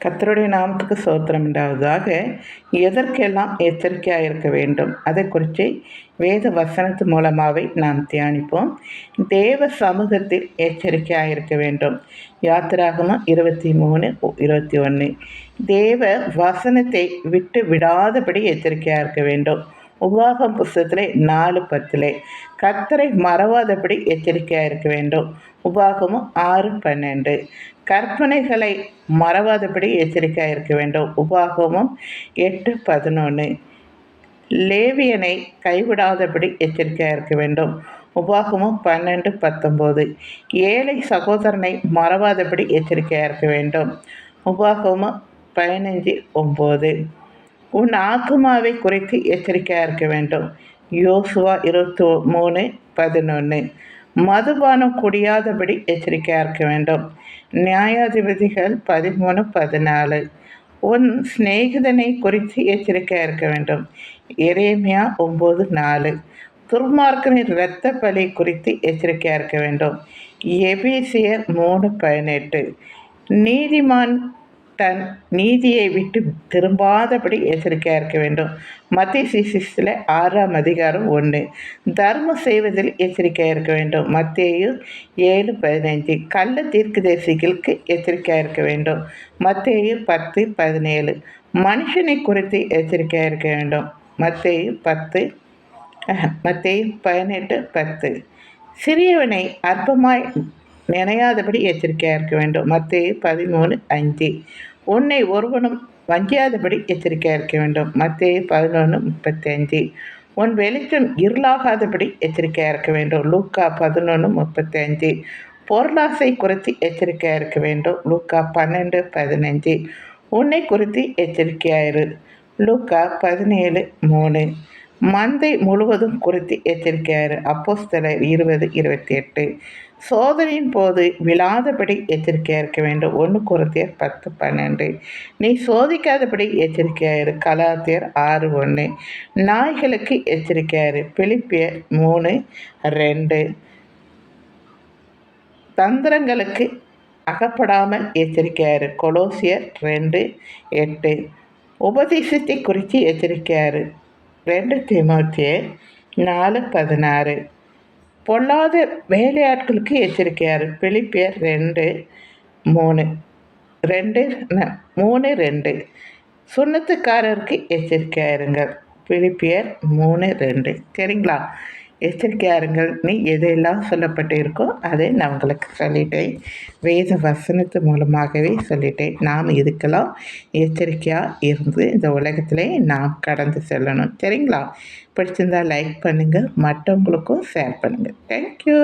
கர்த்தருடைய நாமத்துக்கு ஸ்தோத்திரம் உண்டாவதாக. எதற்கெல்லாம் எச்சரிக்கையாக இருக்க வேண்டும் அதை குறித்து வேத வசனத்து மூலமாகவே நாம் தியானிப்போம். தேவ சமூகத்தில் எச்சரிக்கையாக இருக்க வேண்டும். யாத்திராகமம் 23:21. தேவ வசனத்தை விட்டு விடாதபடி எச்சரிக்கையாக இருக்க வேண்டும். உபாகம் புஸ்தகத்திலே 4:10 கர்த்தரை மறவாதபடி எச்சரிக்கையாக இருக்க வேண்டும். உபாகமும் 6:12 கற்பனைகளை மறவாதபடி எச்சரிக்கையாக இருக்க வேண்டும். உபாகமும் 8:11 லேவியனை கைவிடாதபடி எச்சரிக்கையாக இருக்க வேண்டும். உபாகமும் 12:19 ஏழை சகோதரனை மறவாதபடி எச்சரிக்கையாக இருக்க வேண்டும். உபாகமும் 15:9 உன் ஆத்துமாவை குறித்து எச்சரிக்கையாக இருக்க வேண்டும். யோசுவா 23:11 மதுபானம் குடியாதபடி எச்சரிக்கையாக இருக்க வேண்டும். நியாயாதிபதிகள் 13:14 உன் சிநேகிதனை குறித்து எச்சரிக்கையாக இருக்க வேண்டும். எரேமியா 9:4 துர்மார்க்கனின் இரத்த பலி குறித்து எச்சரிக்கையாக இருக்க வேண்டும். எபேசியர் 3:18 நீதிமான் தன் நீதியை விட்டு திரும்பாதபடி எச்சரிக்கையாக இருக்க வேண்டும். மத்தேயு சுவிசேஷத்தில் 6:1 தர்மம் செய்வதில் எச்சரிக்கையாக இருக்க வேண்டும். மத்தேயு 7:15 கள்ள தீர்க்கதரிசிகளுக்கு எச்சரிக்கையாக இருக்க வேண்டும். மத்தேயு 10:17 மனுஷனை குறித்து எச்சரிக்கையாக இருக்க வேண்டும். மத்தேயு 18:10 சிறியவனை அற்பமாய் நினையாதபடி எச்சரிக்கையாக இருக்க வேண்டும். மத்தேயு 13:5 உன்னை ஒருவனும் வஞ்சியாதபடி எச்சரிக்கையாக இருக்க வேண்டும். மத்தேயு 11:35 உன் வெளிச்சம் இருளாகாதபடி எச்சரிக்கையாக இருக்க வேண்டும். லூக்கா 11:35 பொருளாசை குறித்து எச்சரிக்கையாக இருக்க வேண்டும். லூக்கா 12:15 உன்னை குறித்து எச்சரிக்கையாயிரு. லூக்கா 17:3 மந்தை முழுவதும் குறித்து எச்சரிக்கையாயிரு. அப்போஸ்தலர் 20:28 சோதனையின் போது விழாதபடி எச்சரிக்கையாக இருக்க வேண்டும். 1 கொரிந்தியர் 10:12 நீ சோதிக்காதபடி எச்சரிக்கையாயிரு. கலாத்தியர் 6:1 நாய்களுக்கு எச்சரிக்கையாயிரு. பிலிப்பியர் 3:2 தந்திரங்களுக்கு அகப்படாமல் எச்சரிக்கையாயிரு. கொலோசியர் 2:8 உபதேசத்தை குறித்து எச்சரிக்கையாயிரு. 2 தீமோத்தேயு 4:16 பொல்லாத வேலையாட்களுக்கு எச்சரிக்கையாரு. பிலிப்பியர் 2:3 சுண்ணத்துக்காரருக்கு எச்சரிக்கையாருங்கள். பிலிப்பியர் 3:2 சரிங்களா? எச்சரிக்கையாருங்கள் நீ எதெல்லாம் சொல்லப்பட்டு இருக்கோ அதை நான் உங்களுக்கு சொல்லிட்டேன். வேத வசனத்து மூலமாகவே சொல்லிட்டேன். நாம் இதுக்கெல்லாம் எச்சரிக்கையாக இருந்து இந்த உலகத்திலே நாம் கடந்து செல்லணும். சரிங்களா? பிடிச்சிருந்தால் லைக் பண்ணுங்கள், மற்றவங்களுக்கும் ஷேர் பண்ணுங்கள். தேங்க்யூ.